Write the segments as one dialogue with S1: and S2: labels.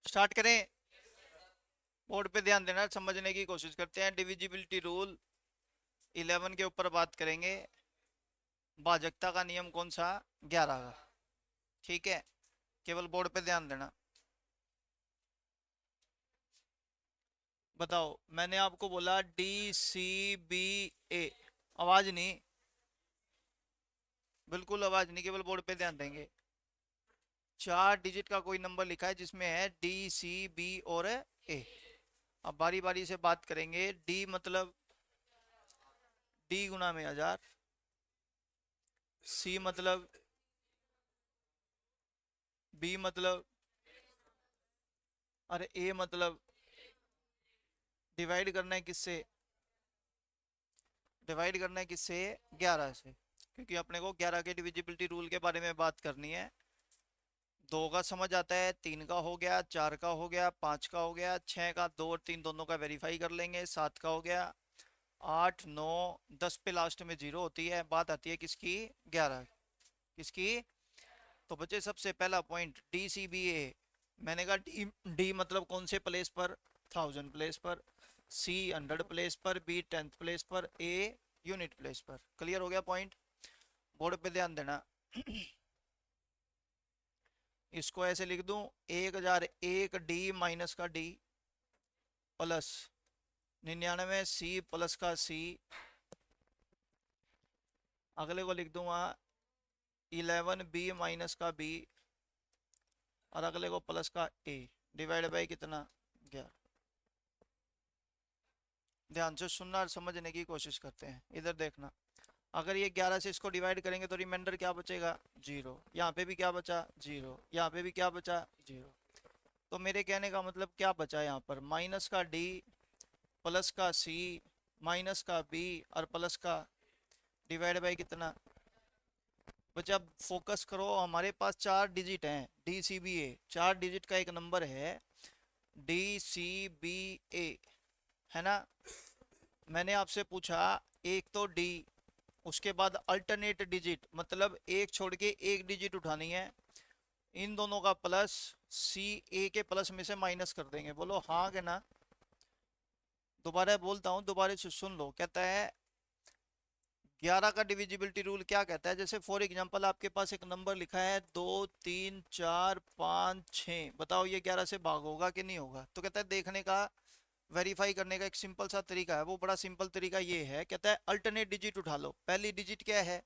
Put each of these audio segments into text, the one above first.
S1: Start करें। Board पे ध्यान देना, समझने की कोशिश करते हैं। डिविजिबिलिटी रूल 11 के ऊपर बात करेंगे। भाजकता का नियम कौन सा? 11 का। ठीक है, केवल बोर्ड पे ध्यान देना। बताओ, मैंने आपको बोला DCBA। आवाज नहीं, बिल्कुल आवाज नहीं, केवल बोर्ड पे ध्यान देंगे। 4 डिजिट का कोई नंबर लिखा है जिसमें है DCB और A। अब बारी बारी से बात करेंगे। डी मतलब D × 1000। C मतलब, B मतलब, अरे A मतलब डिवाइड करना है किससे? डिवाइड करना है किससे? 11 से। क्योंकि अपने को 11 के डिविजिबिलिटी रूल के बारे में बात करनी है। 2 का समझ आता है, 3 का हो गया, 4 का हो गया, 5 का हो गया, 6 का, 2 और 3 दोनों का वेरीफाई कर लेंगे, 7 का हो गया, 8 9 10 पे लास्ट में जीरो होती है। बात आती है किसकी? 11। किसकी? तो बचे सबसे पहला पॉइंट DCBA। मैंने कहा डी मतलब कौन से प्लेस पर? 1000 प्लेस पर। C 100 प्लेस पर। B 10th प्लेस पर। A यूनिट प्लेस पर। क्लियर हो गया पॉइंट? बोर्ड पे ध्यान देना। इसको ऐसे लिख दूं, 1001D- प्लस 99C प्लस का C। अगले को लिख दूंगा 11B- और अगले को प्लस का A। डिवाइड बाई कितना? 11। ध्यान से सुनना और समझने की कोशिश करते हैं। इधर देखना, अगर ये 11 से इसको डिवाइड करेंगे तो रिमाइंडर क्या बचेगा? जीरो। यहाँ पे भी क्या बचा? जीरो। यहाँ पे भी क्या बचा? जीरो। तो मेरे कहने का मतलब क्या बचा यहाँ पर? माइनस का D प्लस का C माइनस का B और प्लस का डिवाइड बाई कितना बचा? अब फोकस करो, हमारे पास 4 डिजिट हैं। DCBA 4 डिजिट का एक नंबर है। DCBA है ना? मैंने आपसे पूछा एक तो D, उसके बाद अल्टरनेट डिजिट मतलब एक छोड़ के एक डिजिट उठानी है। इन दोनों का प्लस C A के प्लस में से माइनस कर देंगे। बोलो हाँ के ना? दोबारा बोलता हूँ, दोबारा से सुन लो। कहता है 11 का डिविजिबिलिटी रूल क्या कहता है? जैसे फॉर एग्जांपल आपके पास एक नंबर लिखा है 2 3 4 5 6। बताओ ये 11 से भाग होगा कि नहीं होगा? तो कहता है देखने का, वेरीफाई करने का एक सिंपल सा तरीका है। वो बड़ा सिंपल तरीका ये है, कहता है अल्टरनेट डिजिट उठा लो। पहली डिजिट क्या है?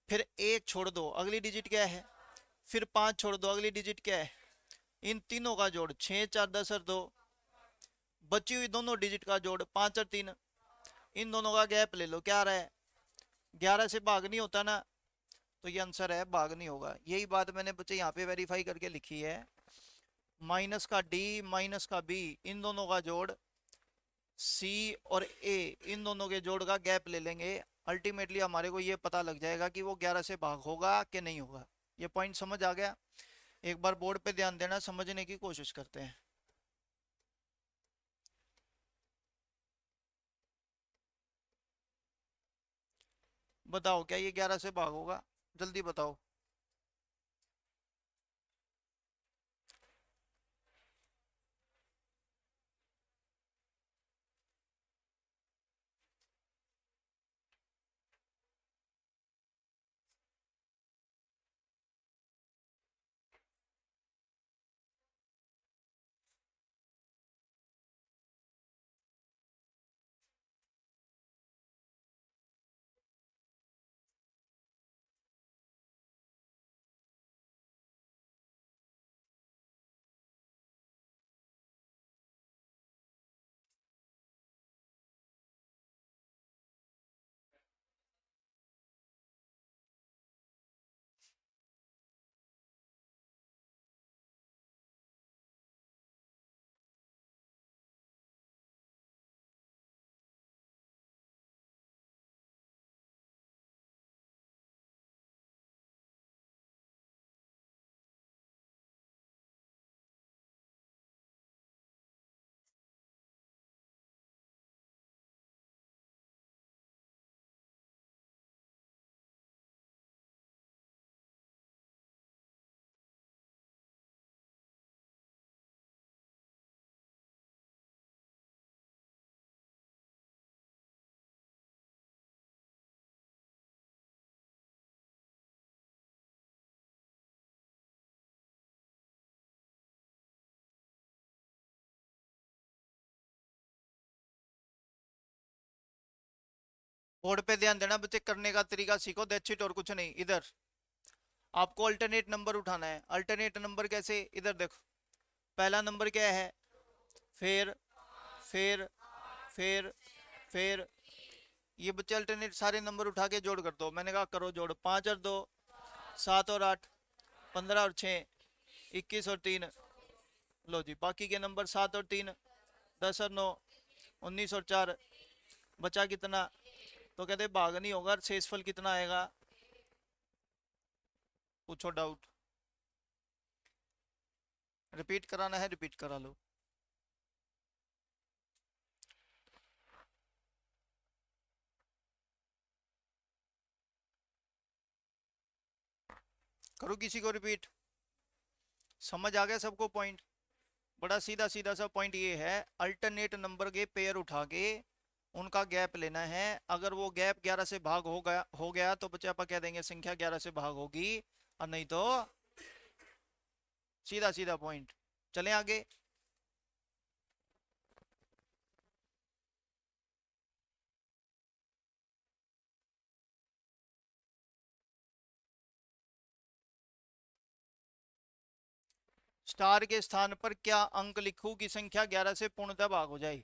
S1: फिर एक छोड़ दो, अगली डिजिट क्या है? फिर 5 छोड़ दो, अगली डिजिट क्या है? इन तीनों का जोड़, 6 4 10 और 2। बची हुई दोनों डिजिट का जोड़, 5 और 3। इन दोनों का गैप ले लो, क्या आ रहा है? 11 से भाग नहीं होता ना? तो ये आंसर है, भाग नहीं होगा। यही बात मैंने बच्चे यहाँ पे वेरीफाई करके लिखी है। माइनस का D माइनस का B, इन दोनों का जोड़, C और A, इन दोनों के जोड़ का गैप ले लेंगे। अल्टीमेटली हमारे को ये पता लग जाएगा कि वो 11 से भाग होगा कि नहीं होगा। ये पॉइंट समझ आ गया? एक बार बोर्ड पे ध्यान देना, समझने की कोशिश करते हैं। बताओ क्या ये 11 से भाग होगा? जल्दी बताओ। बोर्ड पे ध्यान देना बच्चे, करने का तरीका सीखो, दैट्स इट, और कुछ नहीं। इधर आपको अल्टरनेट नंबर उठाना है। अल्टरनेट नंबर कैसे, इधर देखो, पहला नंबर क्या है, फिर फिर फिर फिर, ये बच्चे अल्टरनेट सारे नंबर उठा के जोड़ कर दो। मैंने कहा करो जोड़, 5 और 2 7 और 8, 15 और 6 21 और 3, लो जी बाकी के नंबर 7 और 3 10 और 9 19 और 4, बचा कितना, तो कहते भाग नहीं होगा, शेषफल कितना आएगा, पूछो डाउट। रिपीट कराना है रिपीट करा लो। करो किसी को रिपीट, समझ आ गया सबको पॉइंट। बड़ा सीधा सीधा सा पॉइंट ये है, अल्टरनेट नंबर के पेयर उठा के उनका गैप लेना है। अगर वो गैप 11 से भाग हो गया तो बच्चे आप कह देंगे संख्या 11 से भाग होगी, और नहीं तो सीधा सीधा पॉइंट। चलें आगे। स्टार के स्थान पर क्या अंक लिखूं कि संख्या 11 से पूर्णतः भाग हो जाए।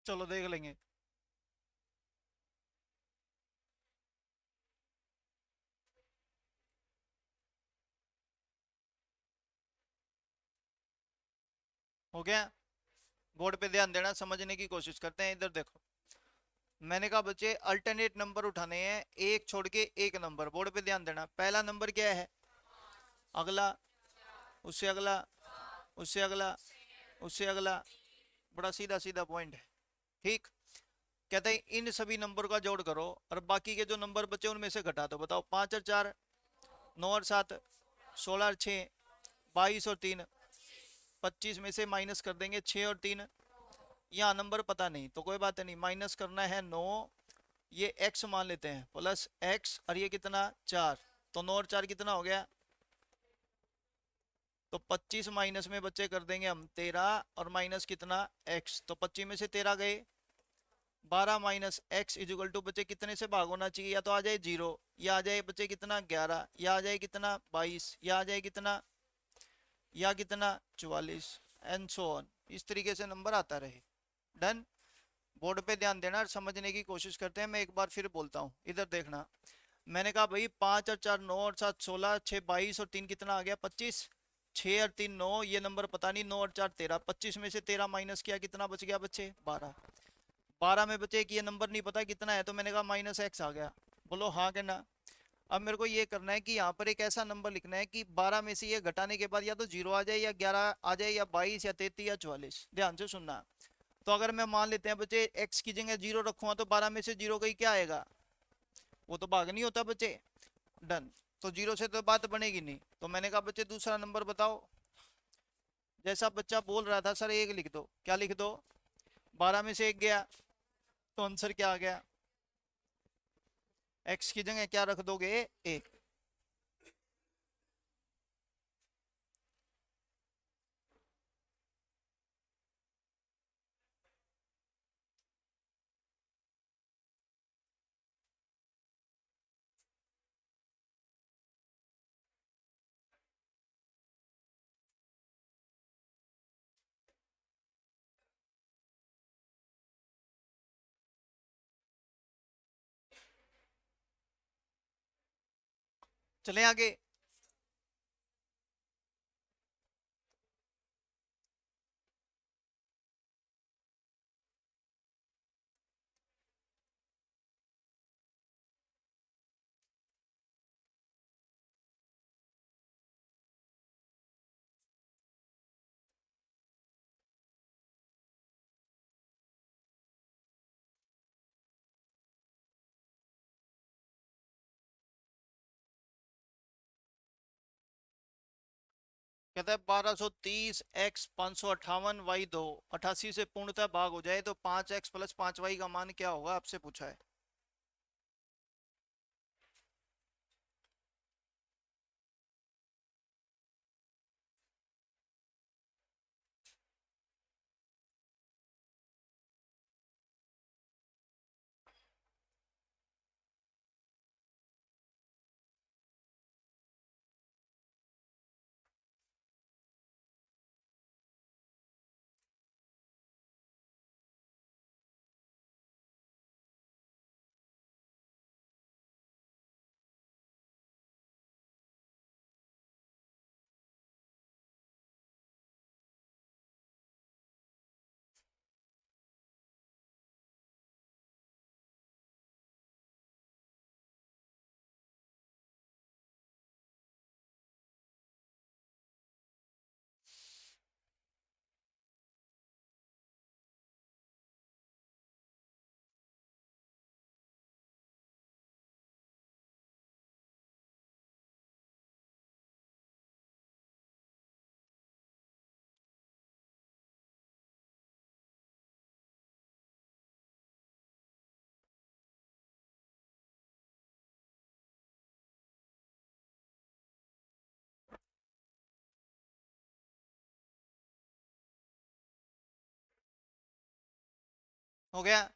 S1: चलो देख लेंगे। हो गया, बोर्ड पे ध्यान देना, समझने की कोशिश करते हैं। इधर देखो, मैंने कहा बच्चे अल्टरनेट नंबर उठाने हैं, एक छोड़ के एक नंबर। बोर्ड पे ध्यान देना, पहला नंबर क्या है, अगला, उससे अगला, उससे अगला, उससे अगला, बड़ा सीधा सीधा पॉइंट है। ठीक, कहते हैं इन सभी नंबर का जोड़ करो और बाकी के जो नंबर बचे उनमें से घटा दो। बताओ, 5 और 4, 9 और 7, 16 और 6, 22 और 3, 25 में से माइनस कर देंगे 6 और 3। यहाँ नंबर पता नहीं तो कोई बात नहीं, माइनस करना है 9, ये x मान लेते हैं, प्लस x, और ये कितना 4, तो 9 और 4 कितना हो गया, तो 25 माइनस में बच्चे कर देंगे हम 13, और माइनस कितना x, तो 25 में से 13 गए, 12 माइनस x इजिकल टू बच्चे कितने से भाग होना चाहिए, या तो आ जाए 0, या आ जाए बच्चे कितना 11, या आ जाए कितना 22, या आ जाए कितना, या कितना 44, एंड सो ऑन। इस तरीके से नंबर आता रहे। डन। बोर्ड पे ध्यान देना और समझने की कोशिश करते हैं। मैं एक बार फिर बोलता हूँ, इधर देखना। मैंने कहा भाई 5 और 4 9 और 7 16, 6 22 और 3 कितना आ गया 25, 6 और 3 9, ये नंबर पता नहीं, 9 और 4 13, 25 में से 13 माइनस किया कितना बच गया बच्चे 12, 12 में बचे कि ये नंबर नहीं पता कितना है, तो मैंने कहा माइनस एक्स आ गया। बोलो हाँ के ना। अब मेरे को ये करना है कि यहाँ पर एक ऐसा नंबर लिखना है कि 12 में से ये घटाने के बाद या तो 0 आ जाए, या 11 आ जाए, या 22 या 33 या 44। ध्यान से सुनना। तो अगर मैं मान लेते हैं बच्चे एक्स की जगह 0 रखूंगा, तो 12 में से 0 का ही क्या आएगा, वो तो भाग नहीं होता बच्चे। डन। तो 0 से तो बात बनेगी नहीं, तो मैंने कहा बच्चे दूसरा नंबर बताओ। जैसा बच्चा बोल रहा था सर 1 लिख दो, क्या लिख दो, 12 में से 1 गया, तो आंसर क्या आ गया, एक्स की जगह क्या रख दोगे, 1। चलें आगे। कहता है 1230 x 558 y 2 88 से पूर्णतः भाग हो जाए तो 5x + 5y का मान क्या होगा, आपसे पूछा है। हो गया।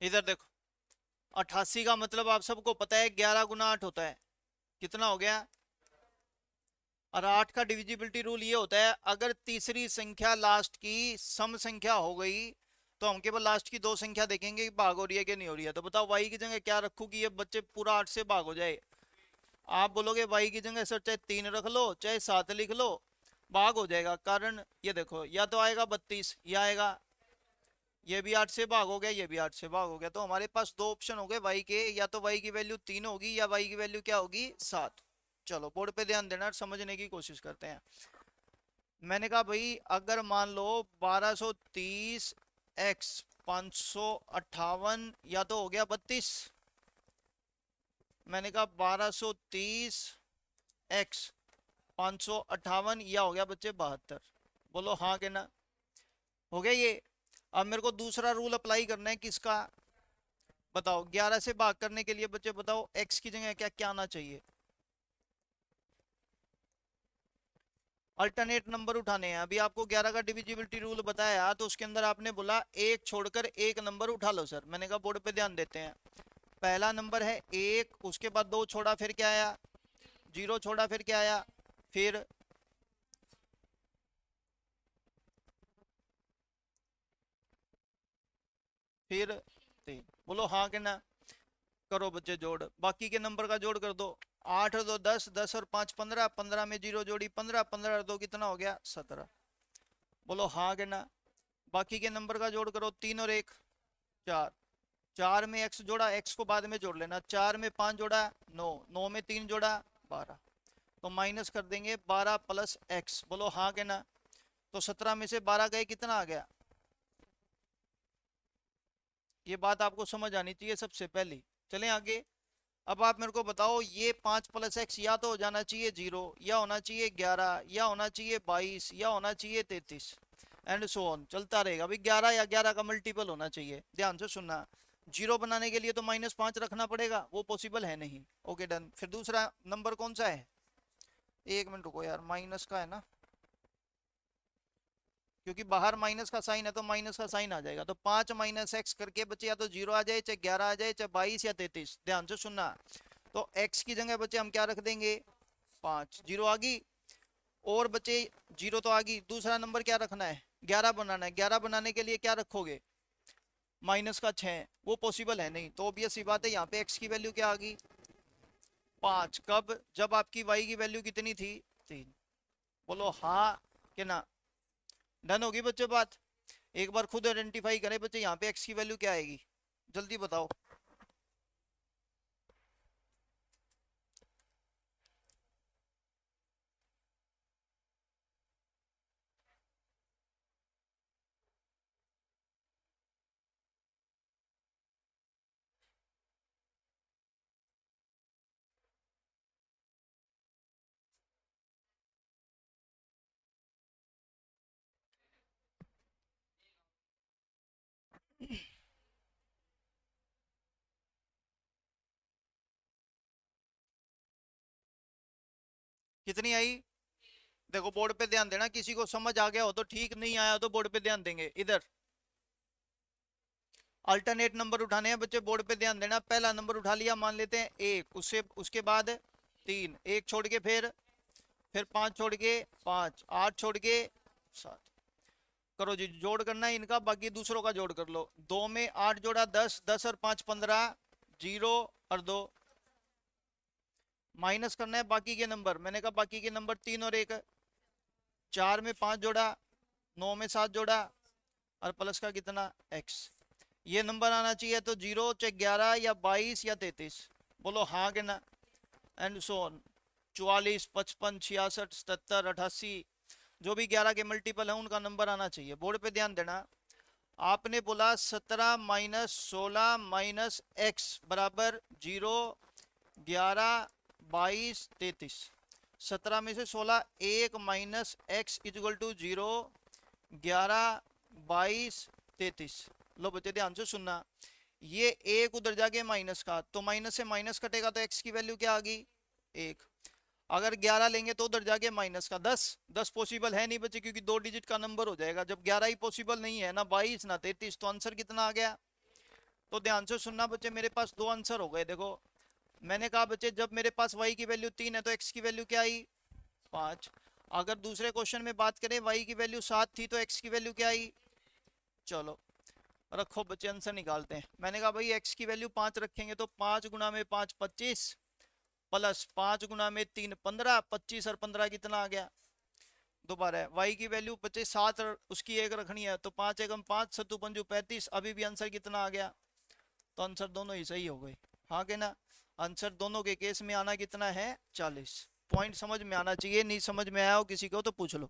S1: इधर देखो, 88 का मतलब आप सबको पता है 11 × 8 होता है। कितना हो गया? और 8 का डिविजिबिलिटी रूल ये होता है, अगर तीसरी संख्या लास्ट की सम संख्या हो गई तो हम केवल लास्ट की दो संख्या देखेंगे कि भाग हो रही है कि नहीं हो रही है। तो बताओ वाई की जगह क्या रखूं कि ये बच्चे पूरा 8 से भाग हो जाए। आप बोलोगे वाई की जगह सर चाहे 3 रख लो चाहे 7 लिख लो, भाग हो जाएगा। कारण ये देखो, या तो आएगा 32 या आएगा, ये भी 8 से भाग हो गया, ये भी 8 से भाग हो गया। तो हमारे पास दो ऑप्शन हो गए वाई के, या तो वाई की वैल्यू 3 होगी या वाई की वैल्यू क्या होगी, 7। चलो बोर्ड पे ध्यान देना और समझने की कोशिश करते हैं। मैंने कहा भाई अगर मान लो 1230 x 558 या तो हो गया 32, मैंने कहा 1230 x 558 या हो गया बच्चे 72। बोलो हाँ के ना, हो गया ये। अब मेरे को दूसरा रूल अप्लाई करना है, किसका बताओ? 11 से भाग करने के लिए बच्चे बताओ x की जगह क्या क्या आना चाहिए? अल्टरनेट नंबर उठाने हैं। अभी आपको 11 का डिविजिबिलिटी रूल बताया तो उसके अंदर आपने बोला एक छोड़कर एक नंबर उठा लो सर। मैंने कहा बोर्ड पे ध्यान देते हैं। पहला नंबर है एक, उसके बाद दो छोड़ा फिर क्या आया, जीरो छोड़ा फिर क्या आया, फिर फिर 3। बोलो हाँ के ना। करो बच्चे जोड़, बाकी के नंबर का जोड़ कर दो। 8 और 2 10, 10 और 5 15, 15 में जीरो जोड़ी 15, 15 और 2 कितना हो गया 17। बोलो हाँ के ना। बाकी के नंबर का जोड़ करो, 3 और 1 4, 4 में x जोड़ा, x को बाद में जोड़ लेना। 4 में 5 जोड़ा 9, 9 में 3 जोड़ा 12। तो माइनस कर देंगे 12 + x। बोलो हाँ के ना। तो 17 में से 12 गए, कितना आ गया? ये बात आपको समझ आनी चाहिए सबसे पहली। चलें आगे। अब आप मेरे को बताओ, ये 5 + x या तो हो जाना चाहिए 0, या होना चाहिए 11, या होना चाहिए 22, या होना चाहिए 33, एंड सो ऑन चलता रहेगा। भाई 11 या 11 का मल्टीपल होना चाहिए। ध्यान से सुनना, जीरो बनाने के लिए तो -5 रखना पड़ेगा, वो पॉसिबल है नहीं। Okay done. फिर दूसरा नंबर कौन सा है? एक मिनट रुको यार, माइनस का है ना, क्योंकि बाहर माइनस का साइन है तो माइनस का साइन आ जाएगा। तो 5 - x करके बचे, या तो 0 आ जाए, चाहे 11 आ जाए, चाहे 22 या 33। ध्यान से सुनना। तो x की जगह बचे हम क्या रख देंगे, 5। 0 आ गई, और बचे 0 तो आ गई। दूसरा नंबर क्या रखना है, 11 बनाना है। 11 बनाने के लिए क्या रखोगे, -6। वो पॉसिबल है नहीं, तो ऑब्वियस सी बात है यहाँ पे x की वैल्यू क्या आ गई, 5 कब? जब आपकी y की वैल्यू कितनी थी? 3। बोलो हाँ कि ना। डन होगी बच्चे बात? एक बार खुद आइडेंटिफाई करें बच्चे, यहाँ पे x की वैल्यू क्या आएगी, जल्दी बताओ। कितनी आई? देखो बोर्ड पे ध्यान देना, किसी को समझ आ गया हो तो ठीक, नहीं आया तो बोर्ड पे ध्यान देंगे। इधर अल्टरनेट नंबर उठाने हैं बच्चे, बोर्ड पे ध्यान देना। पहला नंबर उठा लिया, मान लेते हैं 1, उससे उसके बाद 3, 1 छोड़ के फिर 5 छोड़ के 5, 8 छोड़ के 7। करो जी, जोड़ करना है इनका, बाकी दूसरों का जोड़ कर लो। 2 में 8 जोड़ा 10, 10 और 5 15, 0 और 2 माइनस करना है बाकी के नंबर। मैंने कहा बाकी के नंबर 3 और 1। 4 में 5 जोड़ा, 9 में 7 जोड़ा और प्लस का कितना x। ये नंबर आना चाहिए तो 0 चाहे 11 या 22 या 33। बोलो हाँ के ना। And so on. 44, 55, 66, 77, 88, जो भी 11 के मल्टीपल है उनका नंबर आना चाहिए। बोर्ड पे ध्यान देना। आपने बोला 17 माइनस 16 माइनस एक्स बराबर 0, 11, 22, 33। 17 में से 16, 1 माइनस एक्स इक्वल टू 0, 11, 22, 33। लो बच्चे ध्यान से सुनना, ये एक उधर जाके माइनस का, तो माइनस से माइनस कटेगा तो एक्स की वैल्यू क्या आ गई? 1। अगर 11 लेंगे तो उधर जाके माइनस का 10। 10 पॉसिबल है नहीं बच्चे, क्योंकि 2 डिजिट का नंबर हो जाएगा। जब 11 ही पॉसिबल नहीं है, ना 22 ना 33, तो आंसर कितना आ गया? तो ध्यान से सुनना बच्चे, मेरे पास दो आंसर हो गए। देखो मैंने कहा बच्चे, जब मेरे पास y की वैल्यू 3 है तो x की वैल्यू क्या आई? 5। अगर दूसरे क्वेश्चन में बात करें, y की वैल्यू 7 थी तो x की वैल्यू क्या आई? चलो रखो बच्चे, आंसर निकालते हैं। मैंने कहा भाई x की वैल्यू 5 रखेंगे तो 5 गुना में 5 25, प्लस 5 गुना में 3 15, 25 और 15 कितना आ गया? दोबारा है y की वैल्यू 7 और उसकी 1 रखनी है, तो 5 एकम 5, सत्तू पंजू 35। अभी भी आंसर कितना आ गया? तो आंसर दोनों ही सही हो गए, हाँ के ना। आंसर दोनों के केस में आना कितना है? 40। पॉइंट समझ में आना चाहिए, नहीं समझ में आया हो किसी को तो पूछ लो।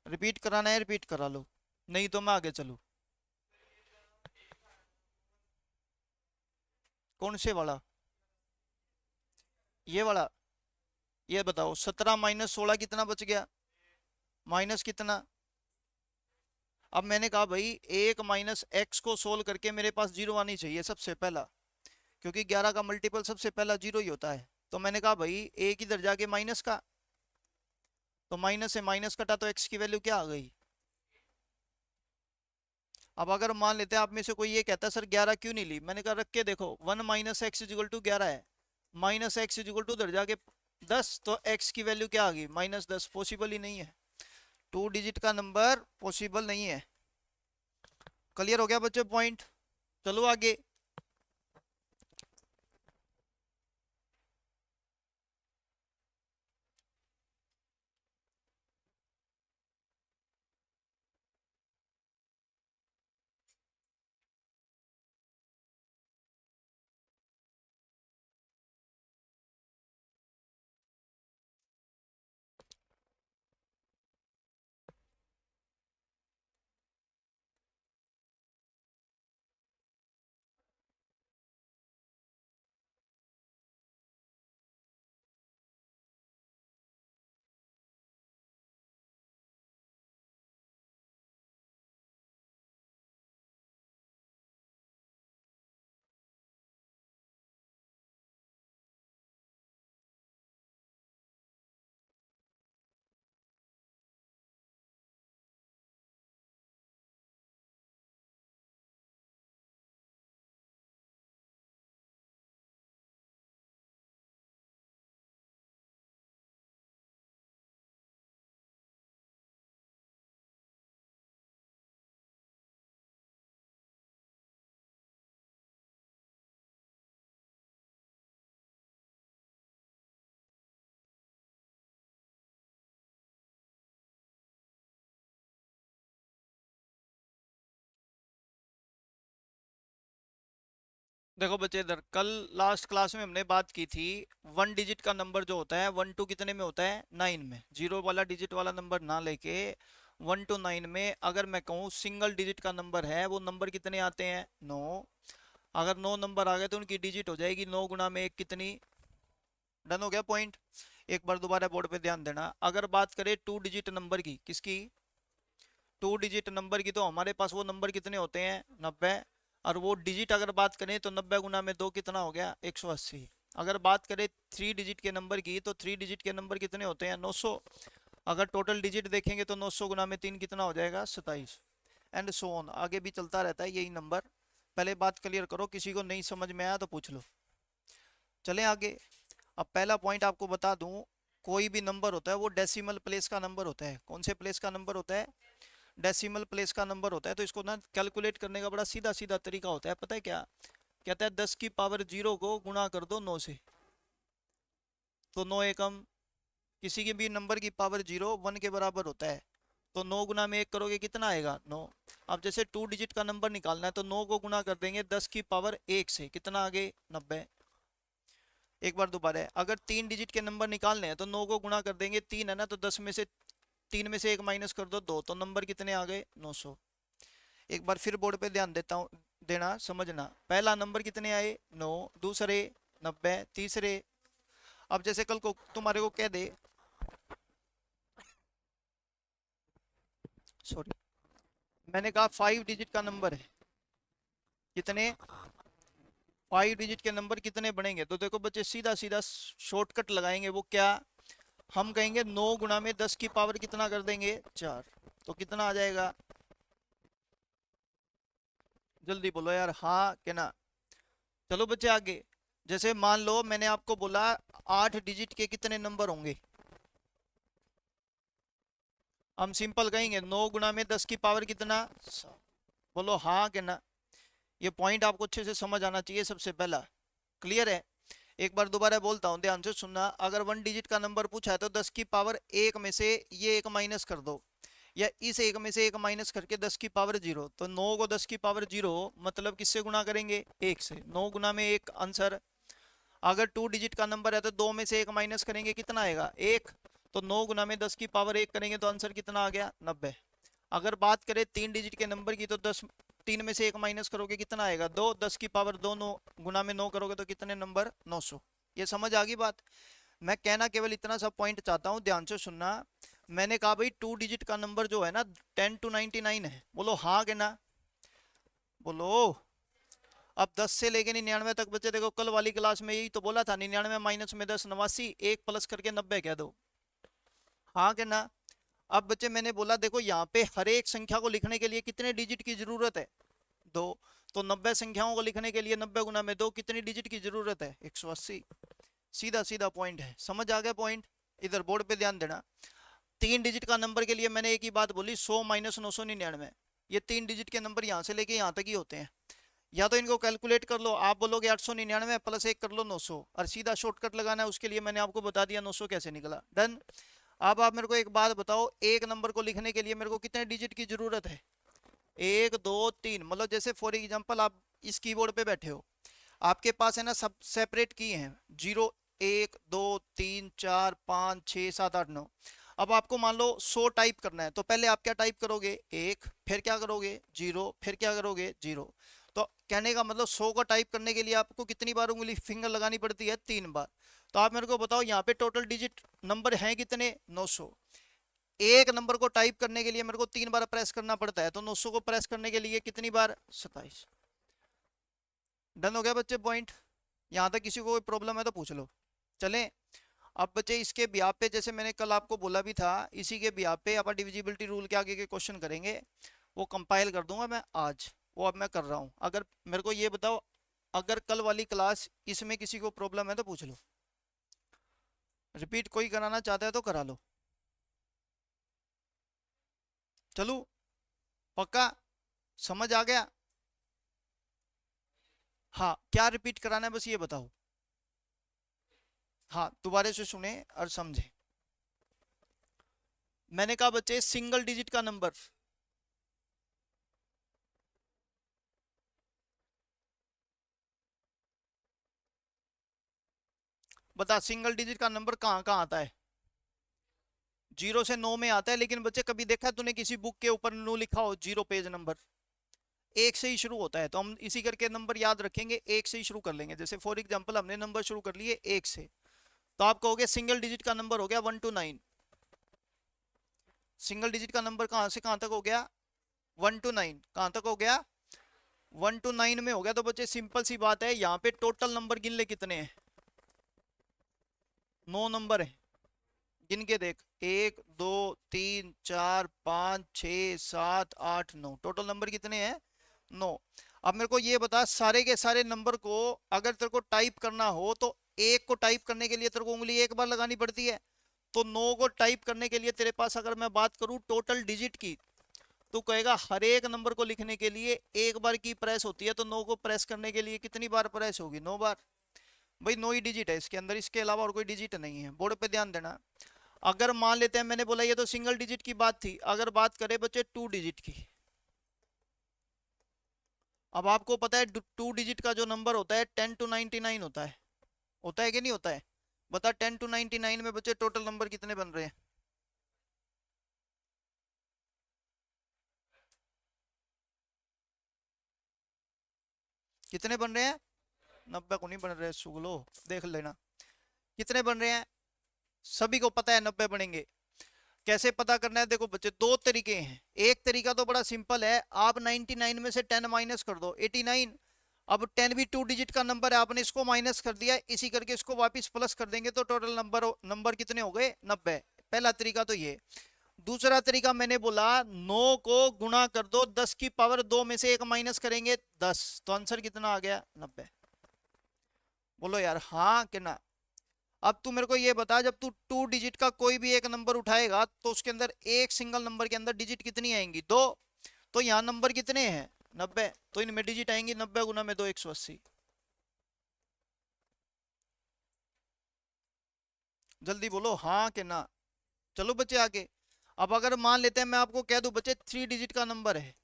S1: रिपीट कराना है रिपीट करा लो, नहीं तो मैं आगे चलूँ। कौन से वाला? ये वाला? ये बताओ 17 माइनस 16 कितना बच गया? माइनस कितना? अब मैंने कहा भाई 1 माइनस एक्स को सोल्व करके मेरे पास 0 आनी चाहिए सबसे पहला, क्योंकि 11 का मल्टीपल सबसे पहला 0 ही होता है। तो मैंने कहा भाई एक इधर जाके माइनस का, तो माइनस से माइनस कटा तो एक्स की वैल्यू क्या आ गई? अब अगर मान लेते हैं आप में से कोई ये कहता है सर 11 क्यों नहीं ली, मैंने कहा रख के देखो, 1 माइनस एक्स इजिकल टू 11 है, माइनस एक्स इजिकल टू उधर जाके 10, तो एक्स की वैल्यू क्या आ गई? -10। पॉसिबल ही नहीं है, 2 डिजिट का नंबर पॉसिबल नहीं है। क्लियर हो गया बच्चे पॉइंट? चलो आगे। देखो बच्चे, इधर कल लास्ट क्लास में हमने बात की थी, वन डिजिट का नंबर जो होता है 1 to कितने में होता है, 9 में। जीरो वाला डिजिट वाला नंबर ना लेके 1 to 9 में अगर मैं कहूँ सिंगल डिजिट का नंबर है, वो नंबर कितने आते हैं, 9। अगर 9 नंबर आ गए तो उनकी डिजिट हो जाएगी 9 गुना में एक कितनी। डन हो गया पॉइंट। एक बार दोबारा बोर्ड पे ध्यान देना, अगर बात करें टू डिजिट नंबर की, किसकी, टू डिजिट नंबर की, तो हमारे पास वो नंबर कितने होते हैं, 90। और वो डिजिट अगर बात करें तो 90 गुना में दो कितना हो गया, 180। अगर बात करें थ्री डिजिट के नंबर की, तो थ्री डिजिट के नंबर कितने होते हैं, 900। अगर टोटल डिजिट देखेंगे तो 900 गुना में तीन कितना हो जाएगा, 27। एंड सो ऑन, आगे भी चलता रहता है यही नंबर। पहले बात क्लियर करो, किसी को नहीं समझ में आया तो पूछ लो। चलें आगे। अब पहला पॉइंट आपको बता दूं, कोई भी नंबर होता है वो डेसिमल प्लेस का नंबर होता है। कौन से प्लेस का नंबर होता है, डेसिमल प्लेस का नंबर होता है। तो इसको ना कैलकुलेट करने का बड़ा सीधा सीधा तरीका होता है, पता है क्या, कहता है 10 की पावर 0 को गुणा कर दो 9 से, तो 9 एकम, किसी के भी नंबर की पावर 0 1 के बराबर होता है, तो 9 गुना में एक करोगे कितना आएगा, 9। अब जैसे टू डिजिट का नंबर निकालना है तो 9 को गुणा कर देंगे 10 की पावर 1 से, कितना आगे, 90। एक बार दोबारा है, अगर तीन डिजिट के नंबर निकालने हैं तो 9 को गुणा कर देंगे, तीन है ना, तो 10 में से, तीन में से एक माइनस कर दो, दो, तो नंबर कितने आ गए, 900। एक बार फिर बोर्ड पे ध्यान देता हूँ, देना समझना, पहला नंबर कितने आए, 9, दूसरे 90, तीसरे। अब जैसे कल को तुम्हारे को कह दे, सॉरी, मैंने कहा 5 डिजिट का नंबर है, कितने, 5 डिजिट के नंबर कितने बनेंगे, तो देखो बच्चे सीधा सीधा शॉर्टकट लगाएंगे, वो क्या, हम कहेंगे 9 गुना में 10 की पावर कितना कर देंगे, 4। तो कितना आ जाएगा, जल्दी बोलो यार, हाँ कि ना। चलो बच्चे आगे, जैसे मान लो मैंने आपको बोला 8 डिजिट के कितने नंबर होंगे, हम सिंपल कहेंगे 9 गुना में 10 की पावर कितना, 7। बोलो हाँ कि ना। ये पॉइंट आपको अच्छे से समझ आना चाहिए सबसे पहला। क्लियर है। एक बार दोबारा बोलता हूँ, ध्यान से सुनना, अगर वन डिजिट का नंबर पूछा है तो 10 की पावर एक में से ये एक माइनस कर दो, या इस एक में से एक माइनस करके 10 की पावर 0, तो 9 को 10 की पावर 0 मतलब किससे गुना करेंगे, एक से, 9 गुना में एक आंसर। अगर टू डिजिट का नंबर है तो दो में से एक माइनस करेंगे, कितना आएगा, एक। तो 9 गुना में 10 की पावर एक करेंगे तो आंसर कितना आ गया, 90। अगर बात करें तीन डिजिट के नंबर की, तो 10, तीन में से एक माइनस करोगे कितना आएगा, दो, 10 की पावर दो, 9 गुना में 9 करोगे तो कितने नंबर, 900। ये समझ आ गई बात। मैं कहना केवल इतना सा पॉइंट चाहता हूँ, ध्यान से सुनना। मैंने कहा भाई टू डिजिट का नंबर जो है ना 10 to 99 है, बोलो हाँ के ना, बोलो। अब 10 से लेके 99 तक बच्चे, देखो कल वाली क्लास में यही तो बोला था, 99 माइनस में 10, 89, एक प्लस करके 90 कह दो, हाँ के ना। अब बच्चे मैंने बोला देखो यहाँ पे हर एक संख्या को लिखने के लिए कितने डिजिट की जरूरत है, दो। तो 90 संख्याओं को लिखने के लिए 90 गुना में दो कितनी डिजिट की जरूरत है, 180। सीधा सीधा पॉइंट है, समझ आ गया पॉइंट। इधर बोर्ड पे ध्यान देना, तीन डिजिट का नंबर के लिए मैंने एक ही बात बोली, 100 माइनस 999। ये तीन डिजिट के नंबर यहाँ से लेके यहाँ तक ही होते हैं। या तो इनको कैलकुलेट कर लो, आप बोलोगे 899 प्लस एक कर लो 900, और सीधा शॉर्टकट लगाना है, उसके लिए मैंने आपको बता दिया 900 कैसे निकला, डन। अब आप मेरे को एक बात बताओ, एक नंबर को लिखने के लिए मेरे को कितने डिजिट की जरूरत है, एक, दो, तीन। मतलब जैसे फॉर एग्जांपल आप इस कीबोर्ड पे बैठे हो, आपके पास है ना सब सेपरेट की हैं, 0, 1, 2, 3, 4, 5, 6, 7, 8, 9। अब आपको मान लो 100 टाइप करना है, तो पहले आप क्या टाइप करोगे, एक, फिर क्या करोगे, 0, फिर क्या करोगे, 0। तो कहने का मतलब 100 को टाइप करने के लिए आपको कितनी बार उंगली फिंगर लगानी पड़ती है, 3 बार। तो आप मेरे को बताओ यहाँ पे टोटल डिजिट नंबर हैं कितने, 900। एक नंबर को टाइप करने के लिए मेरे को 3 बार प्रेस करना पड़ता है, तो 900 को प्रेस करने के लिए कितनी बार, 27। डन हो गया बच्चे पॉइंट। यहाँ तक किसी को कोई प्रॉब्लम है तो पूछ लो। चलें। अब बच्चे इसके ब्याह पे, जैसे मैंने कल आपको बोला भी था, इसी के ब्याह पे अपन डिविजिबिलिटी रूल के आगे के क्वेश्चन करेंगे। वो कंपाइल कर दूंगा मैं आज, वो अब मैं कर रहा हूँ। अगर मेरे को ये बताओ, अगर कल वाली क्लास इसमें किसी को प्रॉब्लम है तो पूछ लो, रिपीट कोई कराना चाहता है तो करा लो। चलो, पक्का समझ आ गया। हाँ, क्या रिपीट कराना है बस ये बताओ। हाँ, दोबारा से सुने और समझे। मैंने कहा बच्चे सिंगल डिजिट का नंबर, बता सिंगल डिजिट का नंबर कहाँ कहाँ आता है? 0 से 9 में आता है, लेकिन बच्चे कभी देखा है तूने किसी बुक के ऊपर नो लिखा हो? 0 पेज नंबर। एक से ही शुरू होता है, तो हम इसी करके नंबर याद रखेंगे, एक से ही शुरू कर लेंगे। जैसे फॉर एग्जांपल हमने नंबर शुरू कर लिए एक से, तो आप कहोगे सिंगल डिजिट का नंबर हो गया 1 to 9। सिंगल डिजिट का नंबर कहाँ से कहाँ तक हो गया? 1 to 9 कहाँ तक हो गया? 1 to 9 में हो गया। तो बच्चे सिंपल सी बात है, यहाँ पे टोटल नंबर गिन ले कितने हैं? 9 नंबर है। गिन के देख, 1 2 3 4 5 6 7 8 9, टोटल नंबर कितने हैं? 9। अब मेरे को ये बता, सारे के सारे नंबर को अगर तेरे को टाइप करना हो तो एक को टाइप करने के लिए तेरे को उंगली एक बार लगानी पड़ती है। तो 9 को टाइप करने के लिए तेरे पास अगर मैं बात करूं टोटल डिजिट की, तो कहेगा हर एक नंबर को लिखने के लिए एक बार की प्रेस होती है। तो 9 को प्रेस करने के लिए कितनी बार प्रेस होगी? 9 बार। भाई 9 ही डिजिट है इसके अंदर, इसके अलावा और कोई डिजिट नहीं है। बोर्ड पे ध्यान देना। अगर मान लेते हैं, मैंने बोला ये तो सिंगल डिजिट की बात थी, अगर बात करें बच्चे 2 डिजिट की। अब आपको पता है 2 डिजिट का जो नंबर होता है 10 to 99 होता है कि नहीं होता है? बता 10 to 99 में बच्चे टोटल नंबर कितने बन रहे हैं? कितने बन रहे हैं? 90 को नहीं बन रहे सुगलो, देख लेना कितने बन रहे हैं। सभी को पता है 90 बनेंगे। कैसे पता करना है? देखो बच्चे दो तरीके हैं। एक तरीका तो बड़ा सिंपल है, आप 99 में से 10 माइनस कर दो, 89। अब 10 भी 2 डिजिट का नंबर है, आपने इसको माइनस कर दिया, इसी करके इसको वापस प्लस कर देंगे तो टोटल नंबर नंबर कितने हो गए? 90। पहला तरीका तो ये। दूसरा तरीका मैंने बोला 9 को गुणा कर दो, 10 की पावर 2 में से एक माइनस करेंगे 10, तो आंसर कितना आ गया? 90। बोलो यार हाँ कि ना। अब तू मेरे को ये बता, जब तू 2 डिजिट का कोई भी एक नंबर उठाएगा तो उसके अंदर एक सिंगल नंबर के अंदर डिजिट कितनी आएंगी? 2। तो यहाँ नंबर कितने हैं? 90। तो इनमें डिजिट आएंगी 90 गुना में 2, 180। जल्दी बोलो हाँ कि ना। चलो बच्चे आगे। अब अगर मान लेते हैं मैं आपको कह दूं बच्चे 3 डिजिट का नंबर है,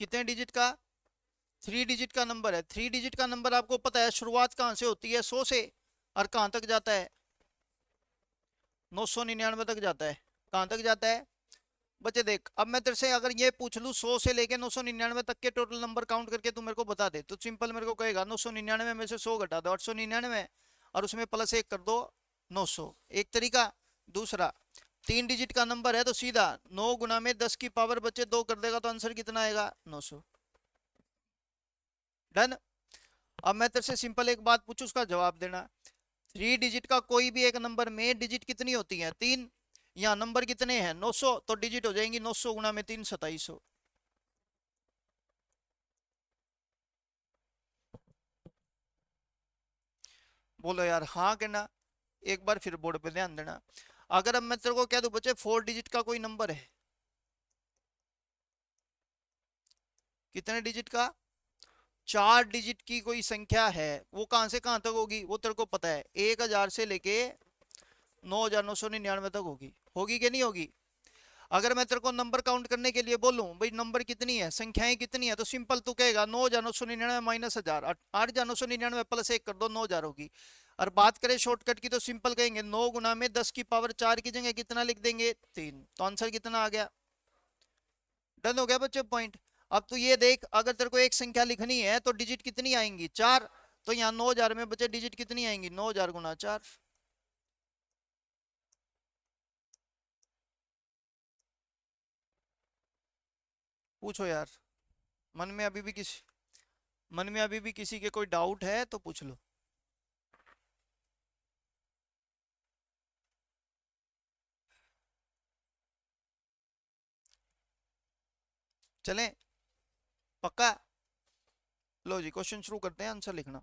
S1: कितने डिजिट का? 3 डिजिट का नंबर है। 3 डिजिट का नंबर आपको पता है शुरुआत कहाँ से होती है? 100 से। और कहाँ तक जाता है? 999 तक जाता है। कहाँ तक जाता है? बच्चे देख, अब मैं तेरे से अगर ये पूछ लूं 100 से लेके 999 तक के टोटल नंबर काउंट करके तू मेरे को बता दे, तो सिंपल मेरे को कहेगा 999 में से 100 घटा दो 899, और उसमें प्लस एक कर दो 900। एक तरीका। दूसरा, 3 डिजिट का नंबर है तो सीधा 9 गुना में 10 की पावर बच्चे 2 कर देगा, तो आंसर कितना आएगा? 900। डन। अब मैं तेरे से सिंपल एक बात पूछू, उसका जवाब देना। 3 डिजिट का कोई भी एक नंबर में डिजिट कितनी होती है? 3। यहाँ नंबर कितने हैं? 900, तो डिजिट हो जाएंगी 900 गुना में 3, 2700। बोलो यार हाँ के ना। एक बार फिर बोर्ड पे ध्यान देना। अगर अब मैं तेरे को कह दूं बच्चे 4 डिजिट का कोई नंबर है, कितने डिजिट का? 4 डिजिट की कोई संख्या है, वो कहां से कहां तक होगी वो तेरे को पता है? 1000 से लेके 9999 तक होगी। होगी कि नहीं होगी? अगर मैं तेरे को नंबर काउंट करने के लिए बोलूं भाई नंबर कितनी है, संख्याएं कितनी है, तो सिंपल तू कहेगा 9999 माइनस 1000, 8999 प्लस एक कर दो, 9000 होगी। और बात करें शॉर्टकट की तो सिंपल कहेंगे 9 गुना में 10 की पावर 4 की जगह कितना लिख देंगे? 3। तो आंसर कितना आ गया? डन हो गया बच्चे पॉइंट। अब तू ये देख, अगर तेरे को एक संख्या लिखनी है तो डिजिट कितनी आएंगी? 4। तो यहाँ 9000 में बच्चे डिजिट कितनी आएंगी? 9000 गुना 4। पूछो यार। मन में अभी भी किसी मन में अभी भी किसी के कोई डाउट है तो पूछ लो। चलें? पक्का? लो जी क्वेश्चन शुरू करते हैं, आंसर लिखना।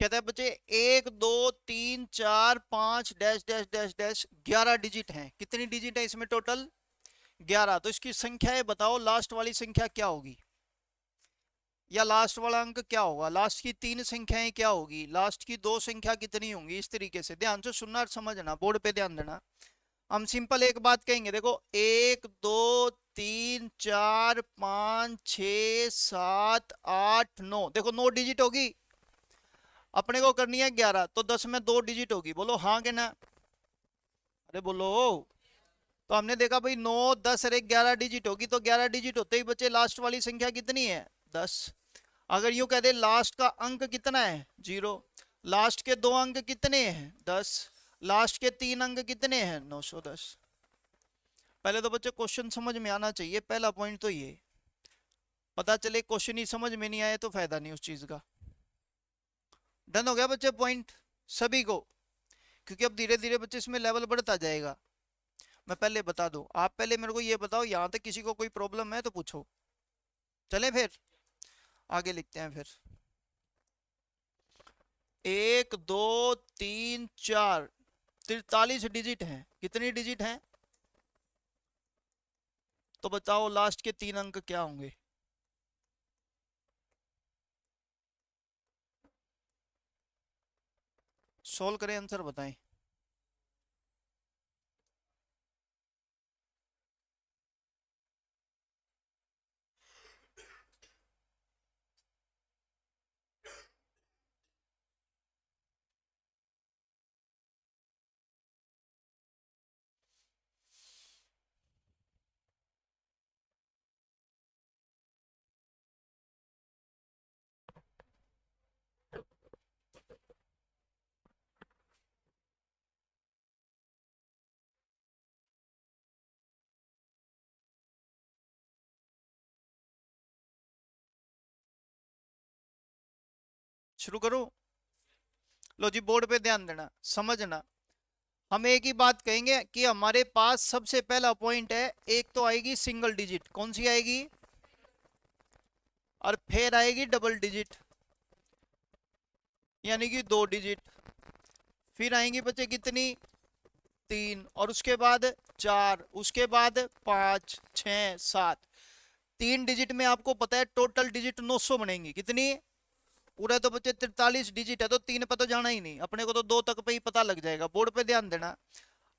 S1: कहता है बच्चे 1 2 3 4 5 dash dash dash dash 11 digit हैं। कितनी डिजिट है इसमें टोटल? 11। तो इसकी संख्याएं बताओ, लास्ट वाली संख्या क्या होगी, या लास्ट वाला अंक क्या होगा? लास्ट की 3 संख्याएं क्या होगी, लास्ट की 2 संख्या कितनी होंगी? इस तरीके से ध्यान से सुनना और समझना, बोर्ड पे ध्यान देना। हम सिंपल एक बात कहेंगे, देखो 1 2 3 4 5 6 7 8 9, देखो 9 डिजिट होगी। अपने को करनी है 11, तो 10 में 2 डिजिट होगी। बोलो हाँ के ना? अरे बोलो। तो हमने देखा भाई 9 10 अरे 11 डिजिट होगी, तो 11 डिजिट होते ही बच्चे लास्ट वाली संख्या कितनी है? 10। अगर यूं कह दे लास्ट का अंक कितना है? 0। लास्ट के 2 अंक कितने हैं? 10। लास्ट के 3 अंक कितने हैं? 910। पहले तो बच्चे क्वेश्चन समझ में आना चाहिए, पहला पॉइंट तो ये। पता चले क्वेश्चन ही समझ में नहीं आए तो फायदा नहीं उस चीज का। डन हो गया बच्चे पॉइंट सभी को? क्योंकि अब धीरे धीरे बच्चे इसमें लेवल बढ़ता जाएगा। मैं पहले बता दूं, आप पहले मेरे को ये बताओ, यहां तक किसी को कोई प्रॉब्लम है तो पूछो। चले फिर आगे लिखते हैं। फिर 1 2 3 4 43 डिजिट हैं। कितनी डिजिट हैं? तो बताओ लास्ट के 3 अंक क्या होंगे? सोल्व करें, आंसर बताएं। शुरू करो। लो जी, बोर्ड पे ध्यान देना, समझना। हम एक ही बात कहेंगे कि हमारे पास सबसे पहला पॉइंट है, एक तो आएगी सिंगल डिजिट। कौन सी आएगी? और फिर आएगी डबल डिजिट, यानी कि 2 डिजिट। फिर आएंगी बच्चे कितनी? 3। और उसके बाद 4, उसके बाद 5 6 7। 3 डिजिट में आपको पता है टोटल डिजिट 900 बनेंगी। कितनी? पूरा तो बच्चे 43 डिजिट है, तो 3 पे तो जाना ही नहीं अपने को, तो 2 तक पे ही पता लग जाएगा। बोर्ड पे ध्यान देना।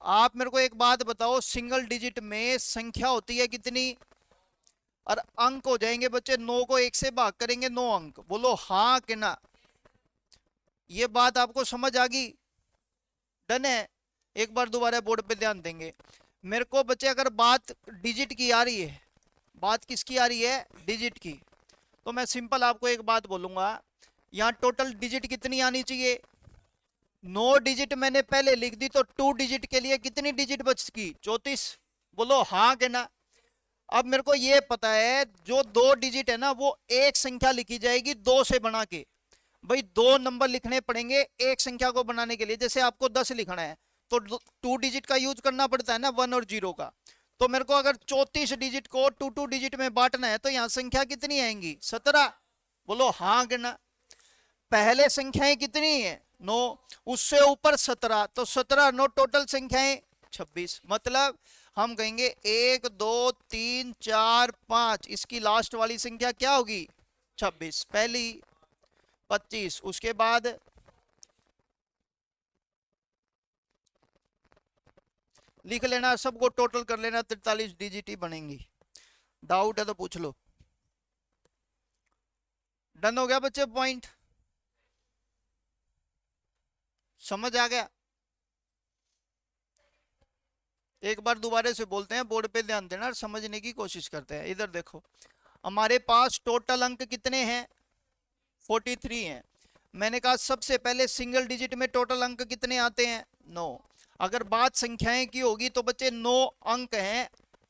S1: आप मेरे को एक बात बताओ, सिंगल डिजिट में संख्या होती है कितनी? और अंक हो जाएंगे बच्चे, 9 को 1 से भाग करेंगे 9 अंक। बोलो हाँ कि ना? ये बात आपको समझ आ गई? डन है? एक बार दोबारा बोर्ड पे ध्यान देंगे। मेरे को बच्चे अगर बात डिजिट की आ रही है, बात किसकी आ रही है? डिजिट की। तो मैं सिंपल आपको एक बात बोलूंगा, यहाँ टोटल डिजिट कितनी आनी चाहिए? 9 डिजिट मैंने पहले लिख दी, तो 2 डिजिट के लिए कितनी डिजिट बचती? 34। बोलो हाँ के ना? अब मेरे को ये पता है, जो 2 डिजिट है ना, वो एक संख्या लिखी जाएगी 2 से बना के। भाई 2 नंबर लिखने पड़ेंगे एक संख्या को बनाने के लिए। जैसे आपको 10 लिखना है तो 2 डिजिट का यूज करना पड़ता है ना, 1 और 0 का। तो मेरे को अगर 34 डिजिट को 2 डिजिट में बांटना है, तो यहाँ संख्या कितनी आएंगी? 17। बोलो हाँ कि ना? पहले संख्याएं कितनी है? 9। उससे ऊपर 17, तो 17 9 टोटल संख्याएं 26। मतलब हम कहेंगे 1 2 3 4 5, इसकी लास्ट वाली संख्या क्या होगी? 26। पहली 25, उसके बाद लिख लेना, सबको टोटल कर लेना, 43 डिजिट ही बनेंगी। डाउट है तो पूछ लो। डन हो गया बच्चे पॉइंट? समझ आ गया? एक बार दोबारा से बोलते हैं, बोर्ड पे ध्यान देना और समझने की कोशिश करते हैं। इधर देखो, हमारे पास टोटल अंक कितने हैं? 43 हैं। मैंने कहा सबसे पहले सिंगल डिजिट में टोटल अंक कितने आते हैं? 9। अगर बात संख्याएं की होगी तो बच्चे 9 अंक हैं।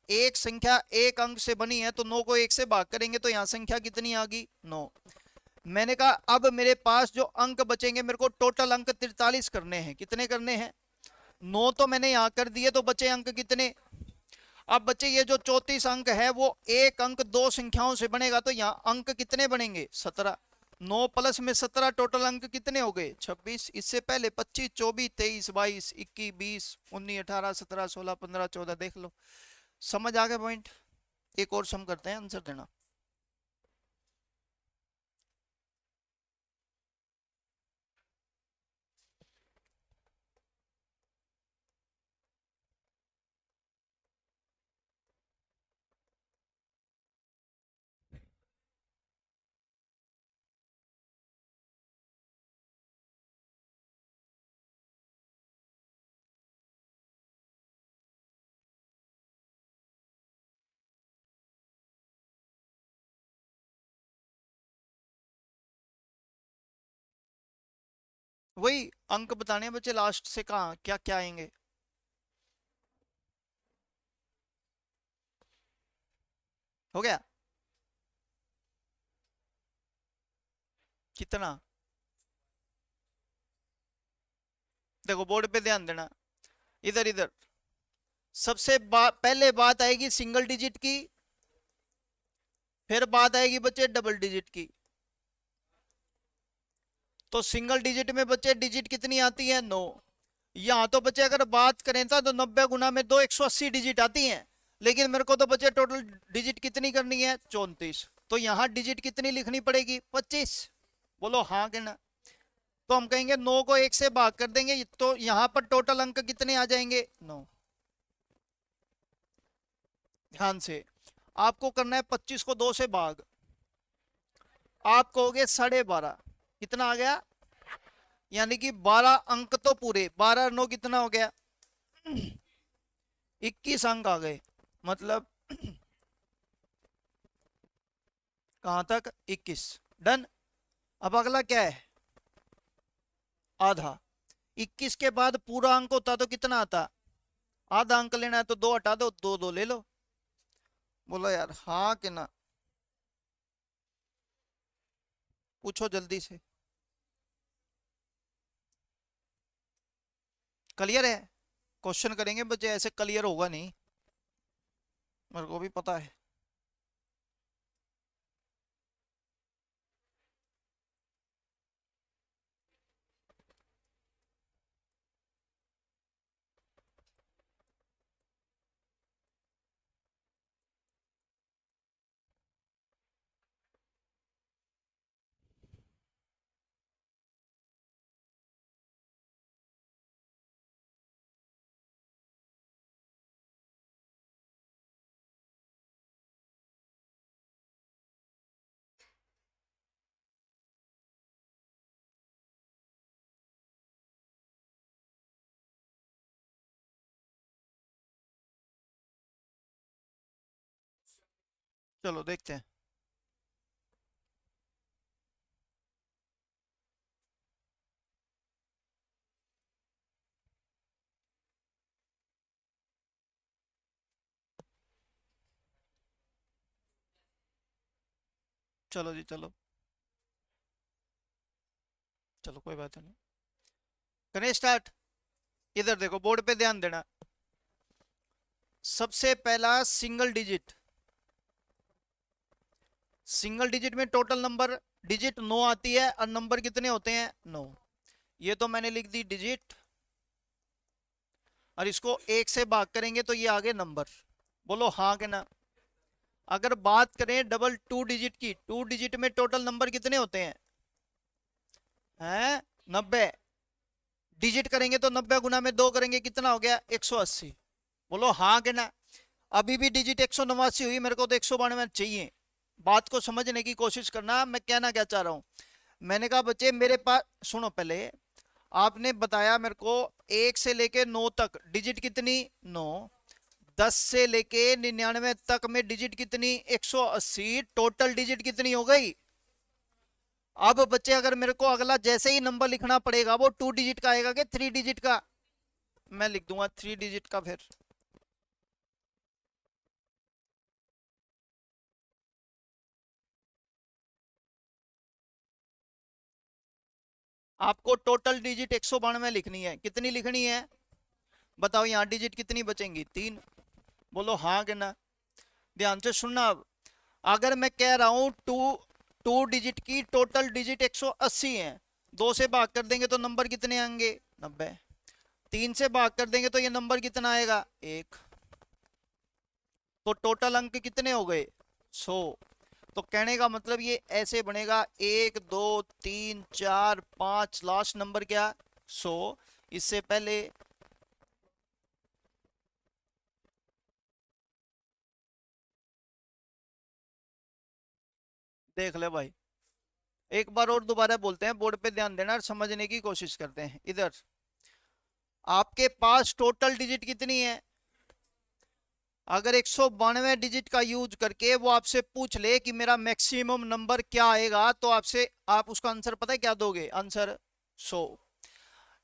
S1: एक संख्या एक अंक से बनी है, तो 9 को 1 से भाग करेंगे तो यहाँ संख्या कितनी आ गई? 9। मैंने कहा अब मेरे पास जो अंक बचेंगे, मेरे को टोटल अंक 43 करने हैं। कितने करने हैं? 9 तो मैंने यहाँ कर दिए, तो बचे अंक कितने? अब बच्चे ये जो 34 अंक है, वो एक अंक 2 संख्याओं से बनेगा, तो यहाँ अंक कितने बनेंगे? 17। 9 प्लस में 17, टोटल अंक कितने हो गए 26। इससे पहले 25, 24, 23, 22, 21, 20, 19, 18, 17, 16, 15, 14, देख लो। समझ आ गया पॉइंट। एक और सम करते हैं, आंसर देना। वही अंक बताने हैं बच्चे, लास्ट से कहाँ क्या क्या आएंगे। हो गया कितना। देखो बोर्ड पे ध्यान देना, इधर इधर। पहले बात आएगी सिंगल डिजिट की, फिर बात आएगी बच्चे डबल डिजिट की। तो सिंगल डिजिट में बच्चे डिजिट कितनी आती है 9। यहाँ तो बच्चे अगर बात करें तो 90 गुना में 2 180 डिजिट आती हैं। लेकिन मेरे को तो बच्चे टोटल डिजिट कितनी करनी है 34। तो यहाँ डिजिट कितनी लिखनी पड़ेगी 25। बोलो हाँ कि ना। तो हम कहेंगे 9 को 1 से भाग कर देंगे, तो यहाँ पर टोटल अंक कितने आ जाएंगे 9। ध्यान से, आपको करना है 25 को 2 से भाग, आप कहोगे 12.5। कितना आ गया, यानी कि 12 अंक तो पूरे, 12 9 कितना हो गया 21 अंक आ गए। मतलब कहां तक 21। डन। अब अगला क्या है आधा। 21 के बाद पूरा अंक होता तो कितना आता, आधा अंक लेना है तो 2 हटा दो, 2 2 ले लो। बोलो यार हाँ कि ना, पूछो जल्दी से। क्लियर है। क्वेश्चन करेंगे बच्चे, ऐसे क्लियर होगा नहीं, मेरे को भी पता है। चलो देखते हैं। चलो जी चलो, चलो कोई बात नहीं, करें स्टार्ट। इधर देखो बोर्ड पे ध्यान देना। सबसे पहला सिंगल डिजिट, सिंगल डिजिट में टोटल नंबर डिजिट 9 आती है, और नंबर कितने होते हैं 9। ये तो मैंने लिख दी डिजिट, और इसको 1 से भाग करेंगे तो ये आगे नंबर। बोलो हाँ के ना। अगर बात करें डबल 2 डिजिट की, 2 डिजिट में टोटल नंबर कितने होते हैं 90। डिजिट करेंगे तो 90 गुना में 2 करेंगे कितना हो गया 180। बोलो हाँ के ना। अभी भी डिजिट 189 हुई, मेरे को तो 192 चाहिए। बात को समझने की कोशिश करना, मैं कहना क्या चाह रहा हूं। मैंने कहा बच्चे मेरे पास सुनो, पहले आपने बताया मेरे को 1 से लेके 9 तक डिजिट कितनी 9, 10 से लेके 99 तक में डिजिट कितनी 180, टोटल डिजिट कितनी हो गई। अब बच्चे अगर मेरे को अगला जैसे ही नंबर लिखना पड़ेगा, वो 2 डिजिट का आएगा कि 3 डिजिट का, मैं लिख दूंगा 3 डिजिट का। फिर आपको टोटल डिजिट 192 लिखनी है, कितनी लिखनी है बताओ। यहाँ डिजिट कितनी बचेंगी 3। बोलो हाँ कि ना। ध्यान से सुनना। अब अगर मैं कह रहा हूं 2 टू डिजिट की टोटल डिजिट 180 है। 2 से भाग कर देंगे तो नंबर कितने आएंगे? 90। 3 से भाग कर देंगे तो ये नंबर कितना आएगा? 1। तो टोटल अंक कितने हो गए? 100। तो कहने का मतलब ये ऐसे बनेगा, 1 2 3 4 5, लास्ट नंबर क्या? 100। इससे पहले देख ले भाई, एक बार और दोबारा बोलते हैं, बोर्ड पे ध्यान देना और समझने की कोशिश करते हैं। इधर आपके पास टोटल डिजिट कितनी है? अगर 192 डिजिट का यूज करके वो आपसे पूछ ले कि मेरा मैक्सिमम नंबर क्या आएगा, तो आपसे आप उसका आंसर पता है क्या दोगे? आंसर 100।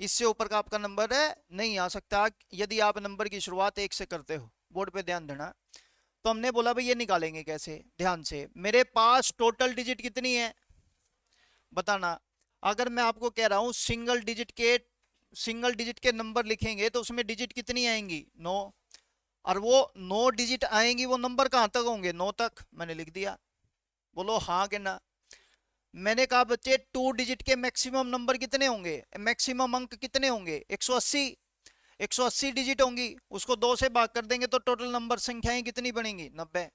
S1: इससे ऊपर का आपका नंबर है नहीं आ सकता, यदि आप नंबर की शुरुआत 1 से करते हो। बोर्ड पे ध्यान देना। तो हमने बोला भाई ये निकालेंगे कैसे? ध्यान से, मेरे पास टोटल डिजिट कितनी है बताना। अगर मैं आपको कह रहा हूं सिंगल डिजिट के नंबर लिखेंगे तो उसमें डिजिट कितनी आएंगी? 9। और वो 9 डिजिट आएंगी, वो नंबर कहां तक होंगे? 9 तक। मैंने लिख दिया। बोलो हाँ कि ना। मैंने कहा बच्चे, 2 डिजिट के मैक्सिमम नंबर कितने होंगे? मैक्सिमम अंक कितने होंगे? 180। 180 डिजिट होंगी, उसको 2 से भाग कर देंगे तो टोटल नंबर संख्याएं कितनी बनेंगी? 90।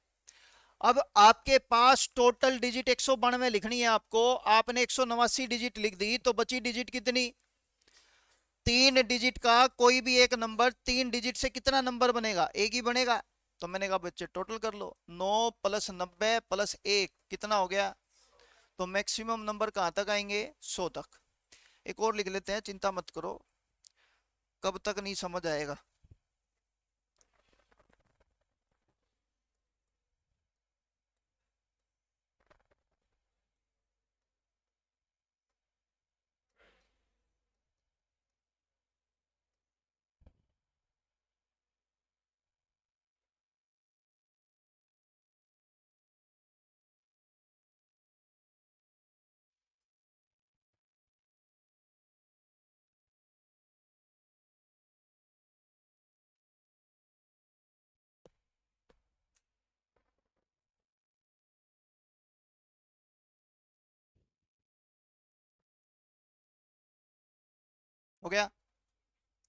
S1: अब आपके पास टोटल डिजिट 192 लिखनी है आपको, आपने 189 डिजिट लिख दी, तो बची डिजिट कितनी? 3 डिजिट का कोई भी एक नंबर 3 डिजिट से कितना नंबर बनेगा? एक ही बनेगा। तो मैंने कहा बच्चे टोटल कर लो, 9 प्लस 90 प्लस 1 कितना हो गया? तो मैक्सिमम नंबर कहां तक आएंगे? 100 तक। एक और लिख लेते हैं, चिंता मत करो, कब तक नहीं समझ आएगा। हो गया?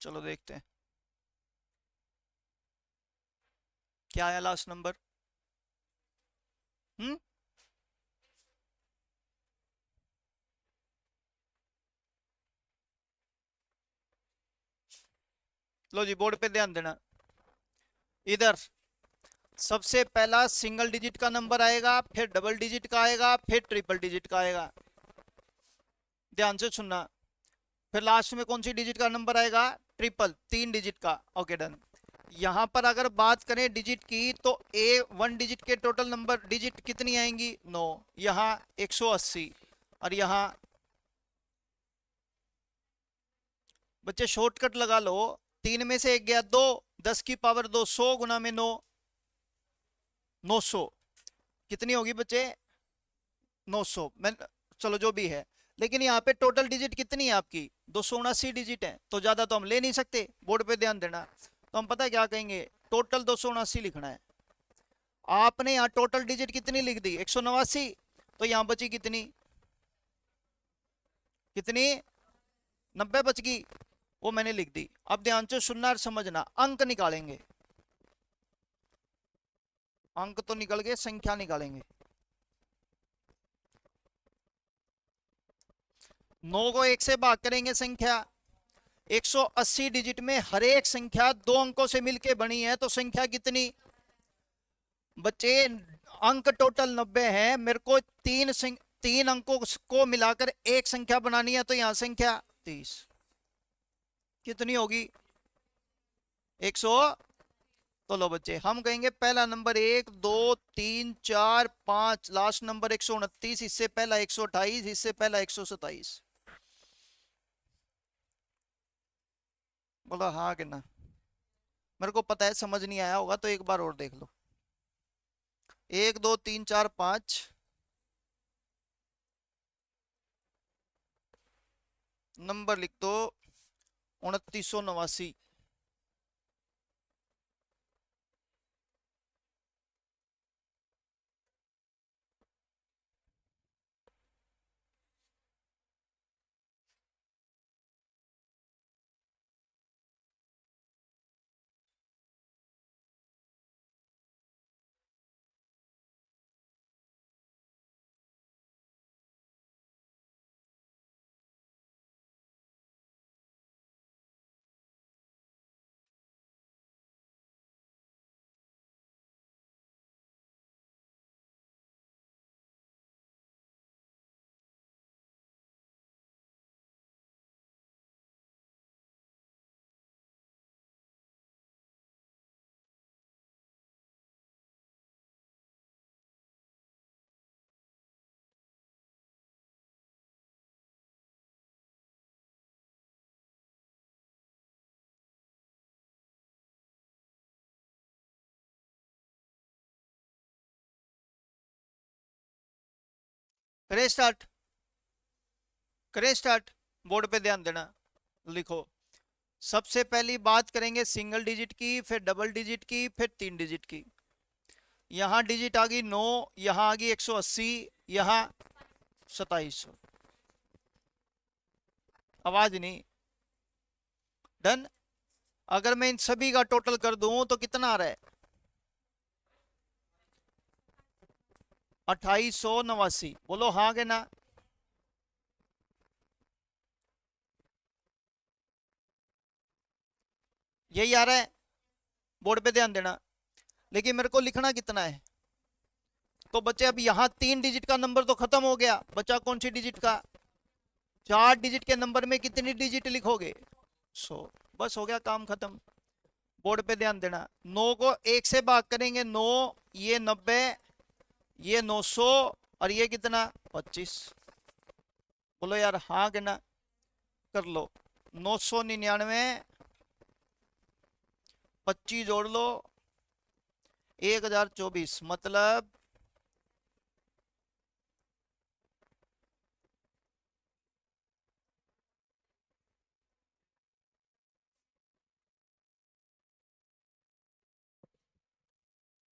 S1: चलो देखते हैं क्या आया लास्ट नंबर। हम्म। लो जी, बोर्ड पे ध्यान देना। इधर सबसे पहला सिंगल डिजिट का नंबर आएगा, फिर डबल डिजिट का आएगा, फिर ट्रिपल डिजिट का आएगा। ध्यान से सुनना। फिर लास्ट में कौन सी डिजिट का नंबर आएगा? ट्रिपल, 3 डिजिट का। Okay done. यहां पर अगर बात करें डिजिट की, तो ए 1 डिजिट के टोटल नंबर डिजिट कितनी आएंगी? 9। यहाँ 180। और यहाँ बच्चे शॉर्टकट लगा लो, 3 में से एक गया 2, 10 की पावर 2, 100 गुना में 9, 900। कितनी होगी बच्चे? 900। मैं, चलो जो भी है, लेकिन यहाँ पे टोटल डिजिट कितनी है आपकी? 279 डिजिट है, तो ज्यादा तो हम ले नहीं सकते। बोर्ड पे ध्यान देना। तो हम पता है क्या कहेंगे? टोटल 279 लिखना है। आपने यहाँ टोटल डिजिट कितनी लिख दी? 189। तो यहाँ बची कितनी? कितनी? 90 बच गई, वो मैंने लिख दी। अब ध्यान से सुनना और समझना, अंक निकालेंगे। अंक तो निकल गए, संख्या निकालेंगे। 9 को 1 से भाग करेंगे संख्या। 180 डिजिट में हर एक संख्या 2 अंकों से मिलके बनी है, तो संख्या कितनी? बच्चे अंक टोटल 90 है, मेरे को 3 अंकों को मिलाकर एक संख्या बनानी है, तो यहां संख्या 30 कितनी होगी? 100। तो लो बच्चे, हम कहेंगे पहला नंबर 1 2 3 4 5, लास्ट नंबर 129, इससे पहला 128, इससे पहला 127। बोला हाँ कि ना? मेरे को पता है समझ नहीं आया होगा, तो एक बार और देख लो। 1 2 3 4 5, नंबर लिख दो 2989। करें स्टार्ट, करें स्टार्ट। बोर्ड पे ध्यान देना, लिखो। सबसे पहली बात करेंगे सिंगल डिजिट की, फिर डबल डिजिट की, फिर 3 डिजिट की। यहां डिजिट आ गई 9, यहां आ गई 180, यहां 2700। आवाज नहीं। डन। अगर मैं इन सभी का टोटल कर दूं तो कितना आ रहा है? 2889। बोलो हाँ के ना। यही आ रहा है, बोर्ड पे ध्यान देना। लेकिन मेरे को लिखना कितना है? तो बच्चे अब यहां 3 डिजिट का नंबर तो खत्म हो गया, बचा कौन सी डिजिट का? 4 डिजिट के नंबर में कितनी डिजिट लिखोगे? 100। बस हो गया काम खत्म। बोर्ड पे ध्यान देना। 9 को 1 से भाग करेंगे 9, ये 90, ये 900, और ये कितना? 25। बोलो यार हाँ के ना। कर लो। 999, 25 जोड़ लो, 1024, मतलब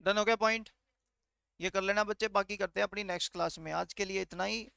S1: डन हो गया पॉइंट। ये कर लेना बच्चे, बाकी करते हैं अपनी नेक्स्ट क्लास में। आज के लिए इतना ही।